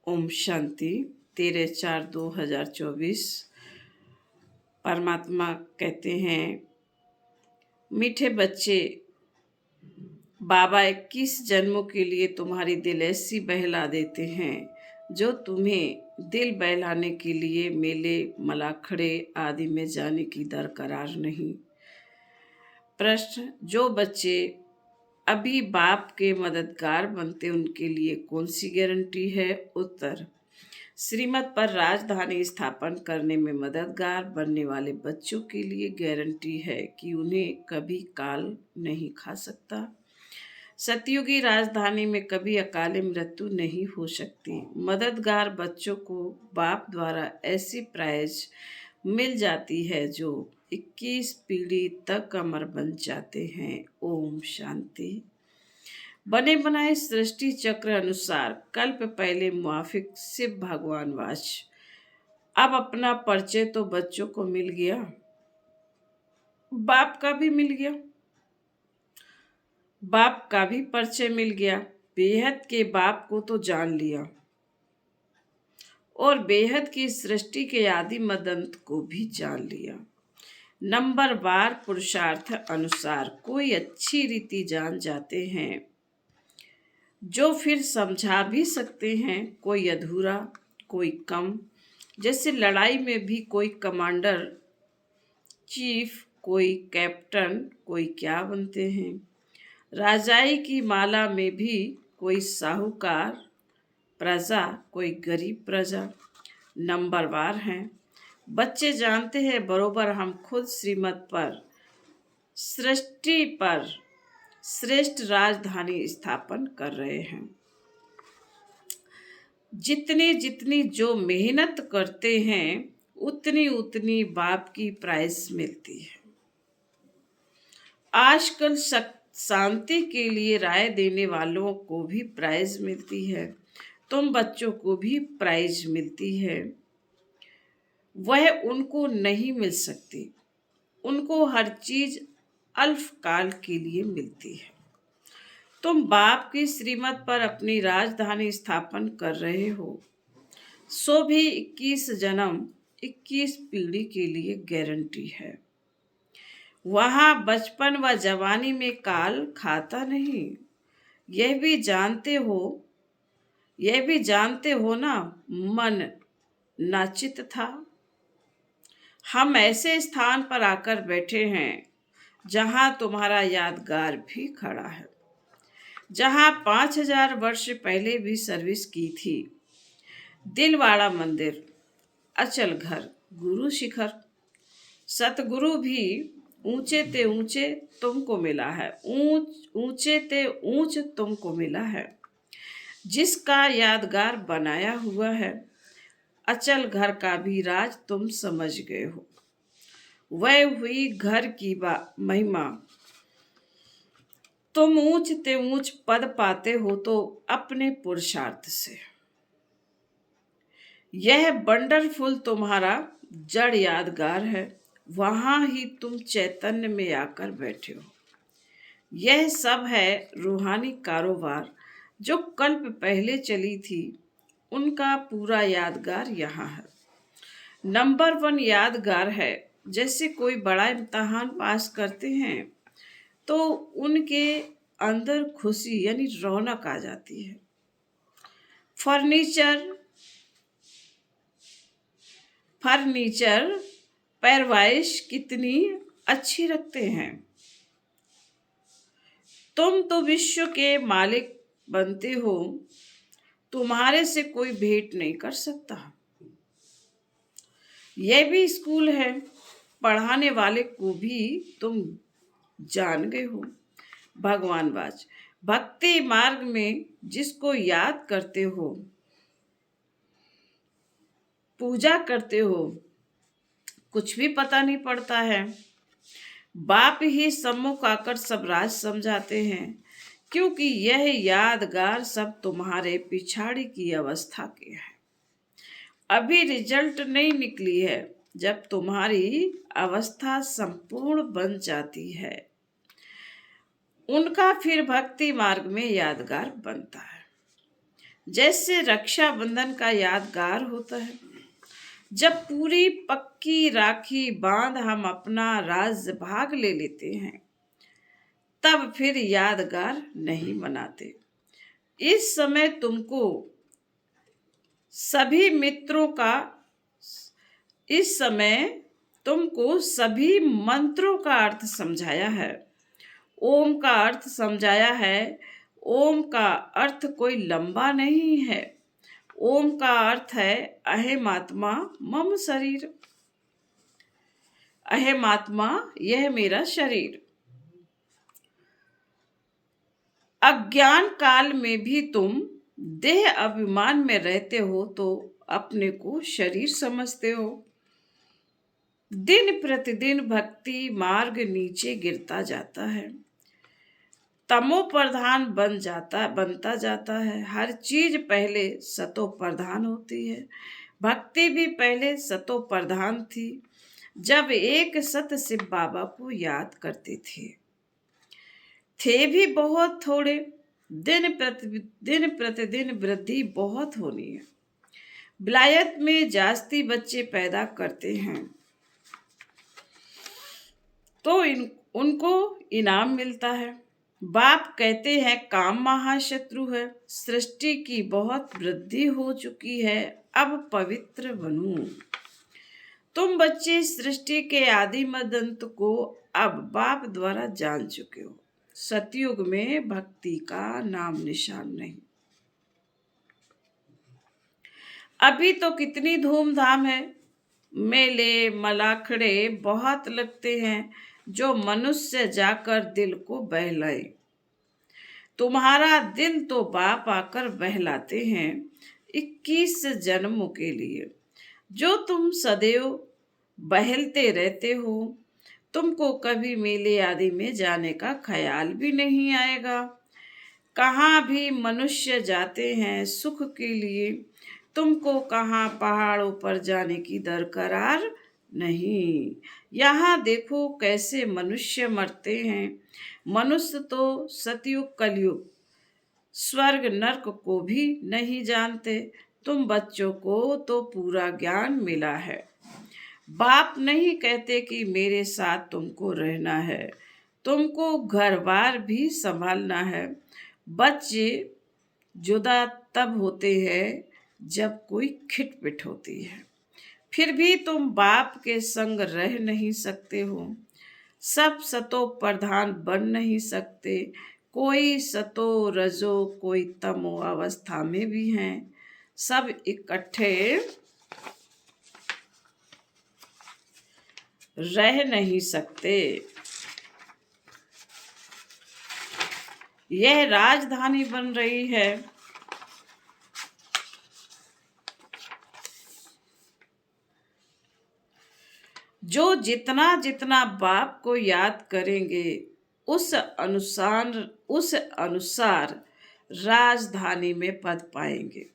ओम शांति। 13/4/2024। परमात्मा कहते हैं, मीठे बच्चे, बाबा 21 जन्मों के लिए तुम्हारी दिल ऐसी बहला देते हैं जो तुम्हें दिल बहलाने के लिए मेले मलाखड़े आदि में जाने की दरकरार नहीं। प्रश्न: जो बच्चे अभी बाप के मददगार बनते उनके लिए कौन सी गारंटी है? उत्तर: श्रीमत पर राजधानी स्थापन करने में मददगार बनने वाले बच्चों के लिए गारंटी है कि उन्हें कभी काल नहीं खा सकता। सतयुगी राजधानी में कभी अकाले मृत्यु नहीं हो सकती। मददगार बच्चों को बाप द्वारा ऐसी प्राइज मिल जाती है जो 21 पीढ़ी तक अमर बन जाते हैं। ओम शांति। बने बनाए सृष्टि चक्र अनुसार कल्प पहले मुआफिक शिव भगवान वाच। अब अपना परिचय तो बच्चों को मिल गया, बाप का भी मिल गया, बाप का भी परिचय मिल गया। बेहद के बाप को तो जान लिया और बेहद की सृष्टि के आदि मदंत को भी जान लिया। नंबरवार पुरुषार्थ अनुसार कोई अच्छी रीति जान जाते हैं जो फिर समझा भी सकते हैं, कोई अधूरा, कोई कम। जैसे लड़ाई में भी कोई कमांडर चीफ, कोई कैप्टन, कोई क्या बनते हैं। राजाई की माला में भी कोई साहूकार प्रजा, कोई गरीब प्रजा। नंबरवार हैं। बच्चे जानते हैं बरोबर हम खुद श्रीमत पर, सृष्टि पर श्रेष्ठ राजधानी स्थापन कर रहे हैं। जितनी जितनी जो मेहनत करते हैं उतनी उतनी बाप की प्राइज मिलती है। आजकल शांति के लिए राय देने वालों को भी प्राइज मिलती है, तुम बच्चों को भी प्राइज मिलती है। वह उनको नहीं मिल सकती, उनको हर चीज अल्पकाल के लिए मिलती है। तुम बाप की श्रीमत पर अपनी राजधानी स्थापन कर रहे हो, सो भी 21 जन्म 21 पीढ़ी के लिए गारंटी है। वहां बचपन व जवानी में काल खाता नहीं। यह भी जानते हो ना, मन नाचित था। हम ऐसे स्थान पर आकर बैठे हैं जहां तुम्हारा यादगार भी खड़ा है, जहां 5000 वर्ष पहले भी सर्विस की थी। दिलवाड़ा मंदिर, अचल घर, गुरु शिखर, सतगुरु भी ऊंचे ते ऊंचे तुमको मिला है, ऊंचे ते ऊंच तुमको मिला है, जिसका यादगार बनाया हुआ है। अचल घर का भी राज तुम समझ गए हो। वह हुई घर की महिमा। तुम ऊंच ते ऊंच पद पाते हो तो अपने पुरुषार्थ से। यह वंडरफुल तुम्हारा जड़ यादगार है, वहां ही तुम चैतन्य में आकर बैठे हो। यह सब है रूहानी कारोबार जो कल्प पहले चली थी, उनका पूरा यादगार यहाँ है। नंबर 1 यादगार है। जैसे कोई बड़ा इम्तहान पास करते हैं तो उनके अंदर खुशी यानी रौनक आ जाती है। फर्नीचर पैरवाइश कितनी अच्छी रखते हैं। तुम तो विश्व के मालिक बनते हो, तुम्हारे से कोई भेंट नहीं कर सकता। यह भी स्कूल है, पढ़ाने वाले को भी तुम जान गए हो। भगवान वाच, भक्ति मार्ग में जिसको याद करते हो, पूजा करते हो, कुछ भी पता नहीं पड़ता है। बाप ही सम्मुख आकर सब राज समझाते हैं, क्योंकि यह यादगार सब तुम्हारे पिछाड़ी की अवस्था के है। अभी रिजल्ट नहीं निकली है। जब तुम्हारी अवस्था संपूर्ण बन जाती है, उनका फिर भक्ति मार्ग में यादगार बनता है। जैसे रक्षाबंधन का यादगार होता है, जब पूरी पक्की राखी बांध हम अपना राज भाग ले लेते हैं, तब फिर यादगार नहीं मनाते। इस समय तुमको सभी मित्रों का इस समय तुमको सभी मंत्रों का अर्थ समझाया है। ओम का अर्थ समझाया है। ओम का अर्थ कोई लंबा नहीं है। ओम का अर्थ है अहमात्मा मम शरीर। अहमात्मा, यह मेरा शरीर। अज्ञान काल में भी तुम देह अभिमान में रहते हो तो अपने को शरीर समझते हो। दिन प्रतिदिन भक्ति मार्ग नीचे गिरता जाता है, तमो प्रधान बनता जाता है। हर चीज पहले सतो प्रधान होती है। भक्ति भी पहले सतो प्रधान थी। जब एक सत शिव बाबा को याद करते थे भी बहुत थोड़े। दिन प्रतिदिन वृद्धि बहुत होनी है। विलायत में जास्ती बच्चे पैदा करते हैं तो उनको इनाम मिलता है। बाप कहते हैं काम महाशत्रु है। सृष्टि की बहुत वृद्धि हो चुकी है, अब पवित्र बनूं। तुम बच्चे सृष्टि के आदि मदंत को अब बाप द्वारा जान चुके हो। सतयुग में भक्ति का नाम निशान नहीं। अभी तो कितनी धूमधाम है। मेले मलाखड़े बहुत लगते हैं जो मनुष्य जाकर दिल को बहलाए। तुम्हारा दिन तो बाप आकर बहलाते हैं 21 जन्मों के लिए, जो तुम सदैव बहलते रहते हो। तुमको कभी मेले आदि में जाने का ख्याल भी नहीं आएगा। कहाँ भी मनुष्य जाते हैं सुख के लिए, तुमको कहाँ पहाड़ों पर जाने की दरकार नहीं। यहाँ देखो कैसे मनुष्य मरते हैं। मनुष्य तो सतयुग कलयुग स्वर्ग नरक को भी नहीं जानते। तुम बच्चों को तो पूरा ज्ञान मिला है। बाप नहीं कहते कि मेरे साथ तुमको रहना है, तुमको घर बार भी संभालना है। बच्चे जुदा तब होते हैं जब कोई खिटपिट होती है, फिर भी तुम बाप के संग रह नहीं सकते हो। सब सतो प्रधान बन नहीं सकते। कोई सतो रजो कोई तमो अवस्था में भी हैं। सब इकट्ठे रह नहीं सकते। यह राजधानी बन रही है। जो जितना जितना बाप को याद करेंगे उस अनुसार राजधानी में पद पाएंगे।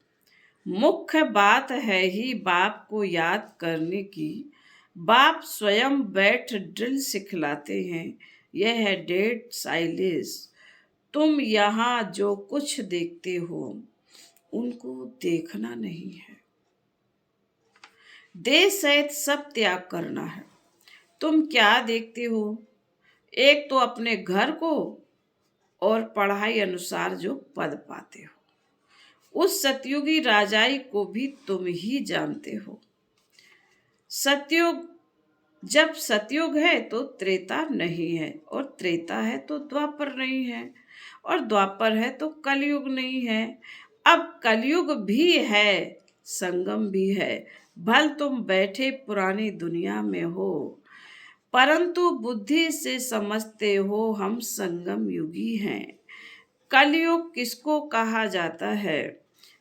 मुख्य बात है ही बाप को याद करने की। बाप स्वयं बैठ ड्रिल सिखलाते हैं। यह है डेड साइलेंस। तुम यहाँ जो कुछ देखते हो उनको देखना नहीं है। देह सहित सब त्याग करना है। तुम क्या देखते हो? एक तो अपने घर को और पढ़ाई अनुसार जो पद पाते हो। उस सतयुगी राजाई को भी तुम ही जानते हो। सतयुग, जब सतयुग है तो त्रेता नहीं है, और त्रेता है तो द्वापर नहीं है, और द्वापर है तो कलयुग नहीं है। अब कलयुग भी है, संगम भी है। भल तुम बैठे पुरानी दुनिया में हो, परंतु बुद्धि से समझते हो हम संगम युगी हैं। कलयुग किसको कहा जाता है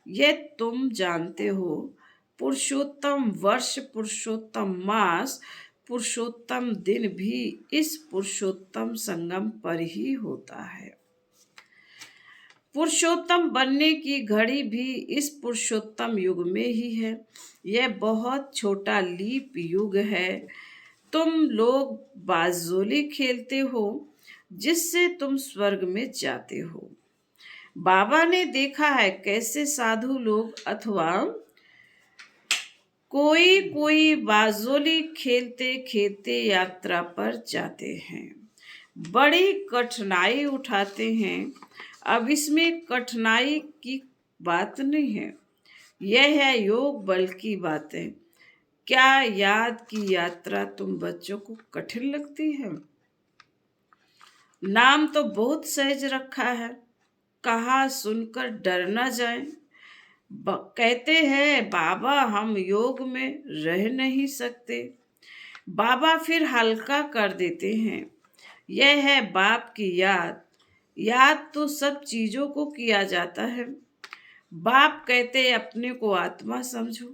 यह तुम जानते हो। पुरुषोत्तम वर्ष, पुरुषोत्तम मास, पुरुषोत्तम दिन भी इस पुरुषोत्तम संगम पर ही होता है। पुरुषोत्तम बनने की घड़ी भी इस पुरुषोत्तम युग में ही है। यह बहुत छोटा लीप युग है। तुम लोग बाजोली खेलते हो जिससे तुम स्वर्ग में जाते हो। बाबा ने देखा है कैसे साधु लोग अथवा कोई कोई बाजोली खेलते खेलते यात्रा पर जाते हैं, बड़ी कठिनाई उठाते हैं। अब इसमें कठिनाई की बात नहीं है, यह है योग बल की बातें। क्या याद की यात्रा तुम बच्चों को कठिन लगती है? नाम तो बहुत सहज रखा है, कहा सुनकर डर न जाए। कहते हैं बाबा हम योग में रह नहीं सकते। बाबा फिर हल्का कर देते हैं, यह है बाप की याद। याद तो सब चीजों को किया जाता है। बाप कहते अपने को आत्मा समझो,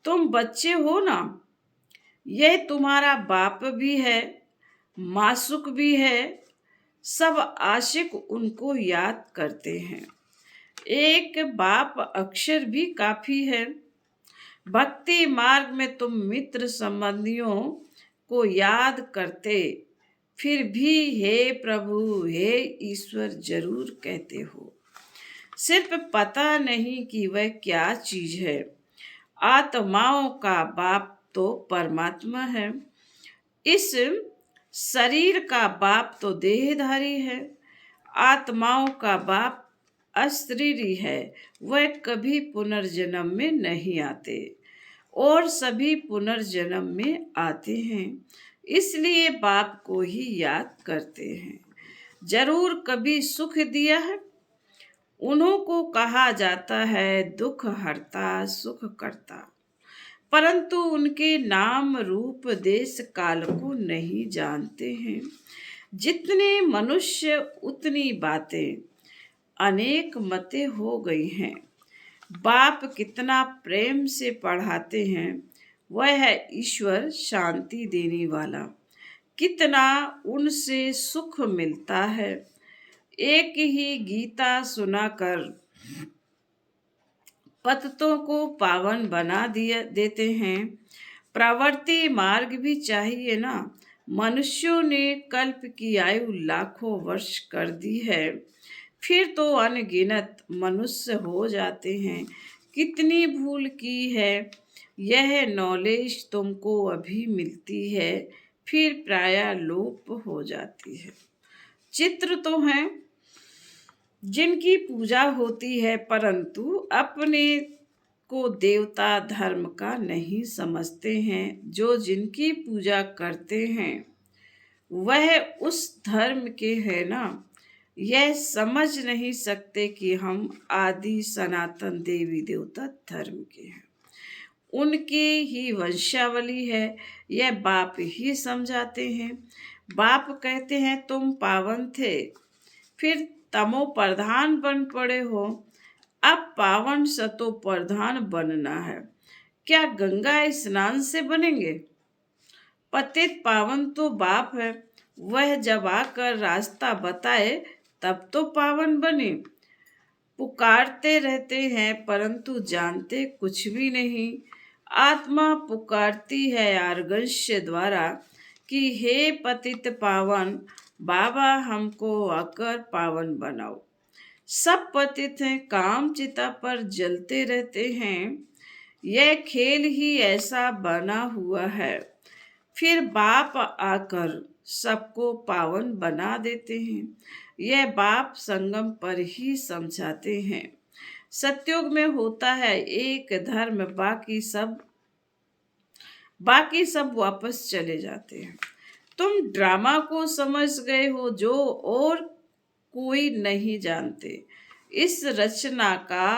तुम बच्चे हो ना, यह तुम्हारा बाप भी है, मासुक भी है। सब आशिक उनको याद करते हैं, एक बाप अक्षर भी काफी है। भक्ति मार्ग में तुम मित्र संबंधियों को याद करते, फिर भी हे प्रभु हे ईश्वर जरूर कहते हो। सिर्फ पता नहीं कि वह क्या चीज है। आत्माओं का बाप तो परमात्मा है, इस शरीर का बाप तो देहधारी है। आत्माओं का बाप अशरीरी है, वह कभी पुनर्जन्म में नहीं आते और सभी पुनर्जन्म में आते हैं, इसलिए बाप को ही याद करते हैं। जरूर कभी सुख दिया है, उन्हों को कहा जाता है दुख हरता सुख करता, परंतु उनके नाम रूप देश काल को नहीं जानते हैं। जितने मनुष्य उतनी बातें, अनेक मतें हो गई हैं। बाप कितना प्रेम से पढ़ाते हैं, वह है ईश्वर शांति देने वाला। कितना उनसे सुख मिलता है। एक ही गीता सुनाकर पतितों को पावन बना देते हैं। प्रवृत्ति मार्ग भी चाहिए ना। मनुष्यों ने कल्प की आयु लाखों वर्ष कर दी है, फिर तो अनगिनत मनुष्य हो जाते हैं। कितनी भूल की है, यह नॉलेज तुमको अभी मिलती है, फिर प्रायः लोप हो जाती है। चित्र तो हैं जिनकी पूजा होती है, परंतु अपने को देवता धर्म का नहीं समझते हैं। जो जिनकी पूजा करते हैं वह उस धर्म के हैं ना, यह समझ नहीं सकते कि हम आदि सनातन देवी देवता धर्म के हैं, उनकी ही वंशावली है। यह बाप ही समझाते हैं। बाप कहते हैं तुम पावन थे, फिर तमो प्रधान बन पड़े हो, अब पावन सतो प्रधान बनना है। क्या गंगा स्नान से बनेंगे? पतित पावन तो बाप है, वह जब आकर रास्ता बताए तब तो पावन बने। पुकारते रहते हैं परंतु जानते कुछ भी नहीं। आत्मा पुकारती है आर्गंश द्वारा कि हे पतित पावन बाबा हमको आकर पावन बनाओ। सब पतित हैं, काम चिता पर जलते रहते हैं। यह खेल ही ऐसा बना हुआ है, फिर बाप आकर सबको पावन बना देते हैं। यह बाप संगम पर ही समझाते हैं। सतयुग में होता है एक धर्म, बाकी सब वापस चले जाते हैं। तुम ड्रामा को समझ गए हो जो और कोई नहीं जानते। इस रचना का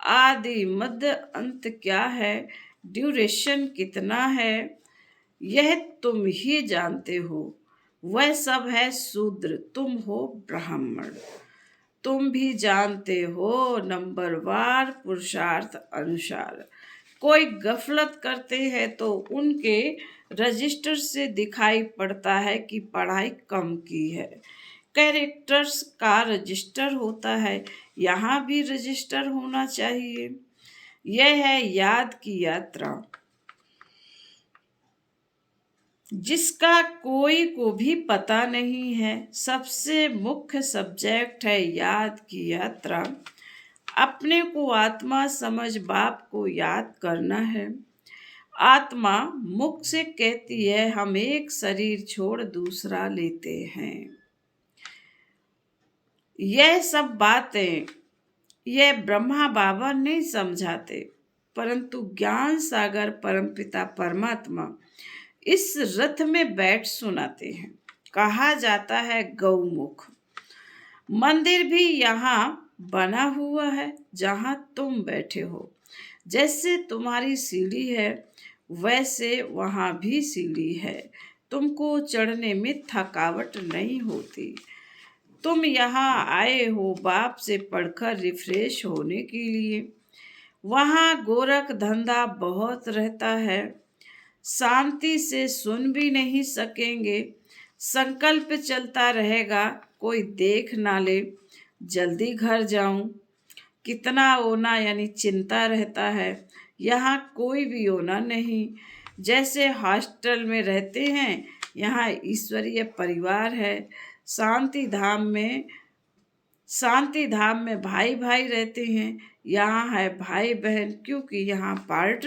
आदि मध्य अंत क्या है, ड्यूरेशन कितना है, यह तुम ही जानते हो। वह सब है शूद्र, तुम हो ब्राह्मण। तुम भी जानते हो नंबरवार पुरुषार्थ अनुसार। कोई गफलत करते हैं तो उनके रजिस्टर से दिखाई पड़ता है कि पढ़ाई कम की है। कैरेक्टर्स का रजिस्टर होता है, यहाँ भी रजिस्टर होना चाहिए। यह है याद की यात्रा। जिसका कोई को भी पता नहीं है। सबसे मुख्य सब्जेक्ट है याद की यात्रा। अपने को आत्मा समझ बाप को याद करना है। आत्मा मुख से कहती है हम एक शरीर छोड़ दूसरा लेते हैं। यह सब बातें यह ब्रह्मा बाबा नहीं समझाते, परंतु ज्ञान सागर परमपिता परमात्मा इस रथ में बैठ सुनाते हैं। कहा जाता है गौमुख। मंदिर भी यहाँ बना हुआ है जहाँ तुम बैठे हो। जैसे तुम्हारी सीढ़ी है वैसे वहाँ भी सीढ़ी है। तुमको चढ़ने में थकावट नहीं होती। तुम यहाँ आए हो बाप से पढ़कर रिफ्रेश होने के लिए। वहाँ गोरख धंधा बहुत रहता है। शांति से सुन भी नहीं सकेंगे। संकल्प चलता रहेगा कोई देख ना ले, जल्दी घर जाऊं। कितना ओना यानी चिंता रहता है। यहाँ कोई भी ओना नहीं। जैसे हॉस्टल में रहते हैं यहाँ ईश्वरीय परिवार है। शांति धाम में भाई भाई रहते हैं। यहाँ है भाई बहन, क्योंकि यहाँ पार्ट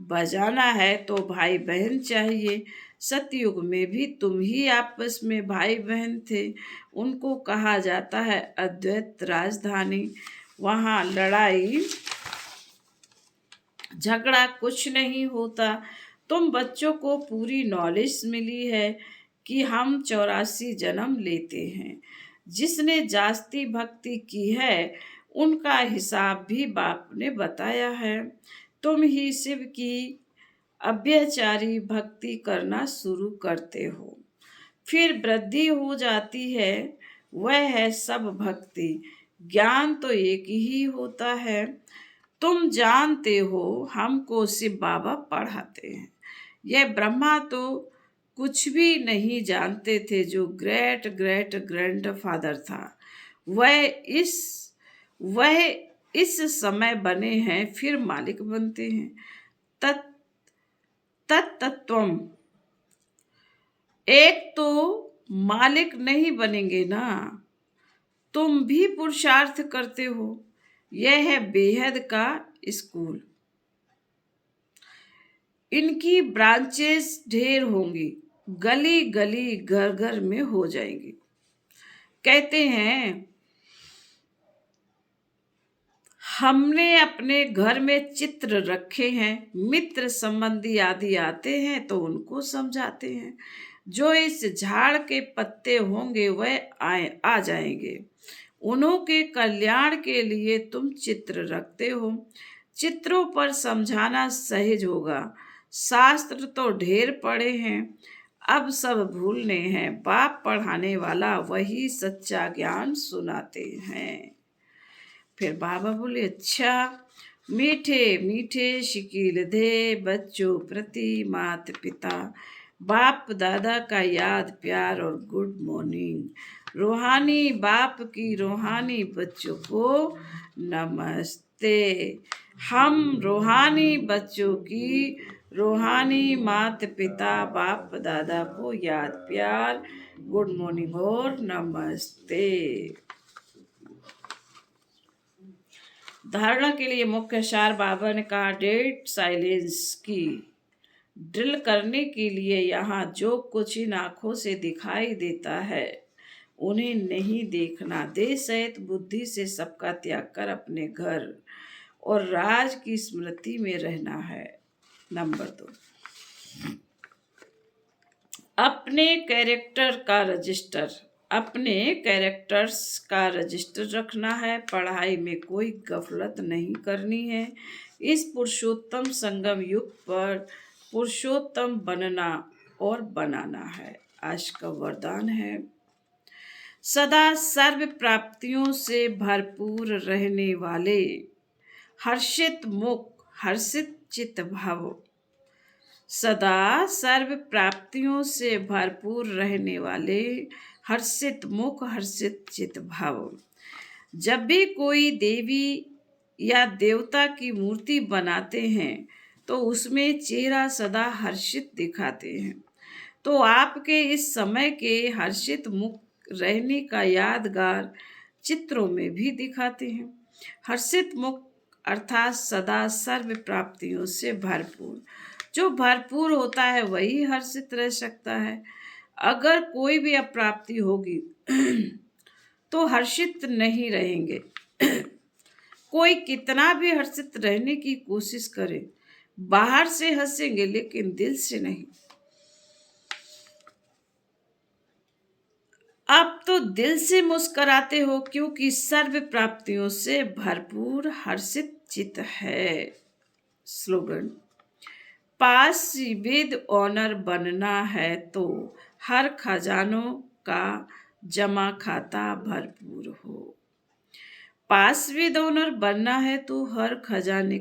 बजाना है तो भाई बहन चाहिए। सतयुग में भी तुम ही आपस में भाई बहन थे। उनको कहा जाता है अद्वैत राजधानी। वहाँ लड़ाई झगड़ा कुछ नहीं होता। तुम बच्चों को पूरी नॉलेज मिली है कि हम 84 जन्म लेते हैं। जिसने जास्ती भक्ति की है उनका हिसाब भी बाप ने बताया है। तुम ही शिव की अभ्यचारी भक्ति करना शुरू करते हो, फिर वृद्धि हो जाती है। वह है सब भक्ति। ज्ञान तो एक ही होता है। तुम जानते हो हमको शिव बाबा पढ़ाते हैं। यह ब्रह्मा तो कुछ भी नहीं जानते थे। जो ग्रेट ग्रेट ग्रैंडफादर था वह इस वह इस समय बने हैं, फिर मालिक बनते हैं। तत्तत्वम एक तो मालिक नहीं बनेंगे ना। तुम भी पुरुषार्थ करते हो। यह है बेहद का स्कूल। इनकी ब्रांचेस ढेर होंगी, गली गली घर घर में हो जाएंगी। कहते हैं हमने अपने घर में चित्र रखे हैं। मित्र संबंधी आदि आते हैं तो उनको समझाते हैं। जो इस झाड़ के पत्ते होंगे वह आ जाएंगे। उन्हों के कल्याण के लिए तुम चित्र रखते हो। चित्रों पर समझाना सहज होगा। शास्त्र तो ढेर पढ़े हैं, अब सब भूलने हैं। बाप पढ़ाने वाला वही सच्चा ज्ञान सुनाते हैं। फिर बाबा बोले अच्छा, मीठे मीठे शिकील दे बच्चों प्रति माता पिता, बाप दादा का याद प्यार और गुड मॉर्निंग। रूहानी बाप की रूहानी बच्चों को नमस्ते। हम रूहानी बच्चों की रूहानी माता पिता बाप दादा को याद प्यार, गुड मॉर्निंग और नमस्ते। धारणा के लिए मुख्य सार बाबा ने कहा डेड साइलेंस की ड्रिल करने के लिए यहाँ जो कुछ इन आँखों से दिखाई देता है उन्हें नहीं देखना। देह सहित बुद्धि से सबका त्याग कर अपने घर और राज की स्मृति में रहना है। नंबर 2, अपने कैरेक्टर्स का रजिस्टर रखना है। पढ़ाई में कोई गफलत नहीं करनी है। इस पुरुषोत्तम संगम युग पर पुरुषोत्तम बनना और बनाना है। आज का वरदान है सदा सर्व प्राप्तियों से भरपूर रहने वाले, हर्षित मुख हर्षित चित्त भव। सदा सर्व प्राप्तियों से भरपूर रहने वाले, हर्षित मुख हर्षित चित्त भव। जब भी कोई देवी या देवता की मूर्ति बनाते हैं तो उसमें चेहरा सदा हर्षित दिखाते हैं। तो आपके इस समय के हर्षित मुख रहने का यादगार चित्रों में भी दिखाते हैं। हर्षित मुख अर्थात सदा सर्व प्राप्तियों से भरपूर। जो भरपूर होता है वही हर्षित रह सकता है। अगर कोई भी अप्राप्ति होगी तो हर्षित नहीं रहेंगे। कोई कितना भी हर्षित रहने की कोशिश करे, बाहर से हंसेंगे लेकिन दिल से नहीं। आप तो दिल से मुस्कुराते हो क्योंकि सर्व प्राप्तियों से भरपूर हर्षित चित है। स्लोगन: पास विद ऑनर बनना है तो हर खजानों का जमा खाता भरपूर हो। पास विद ऑनर बनना है तो हर खजाने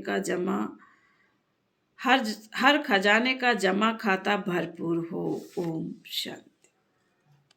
का जमा खाता भरपूर हो। ओम शांति।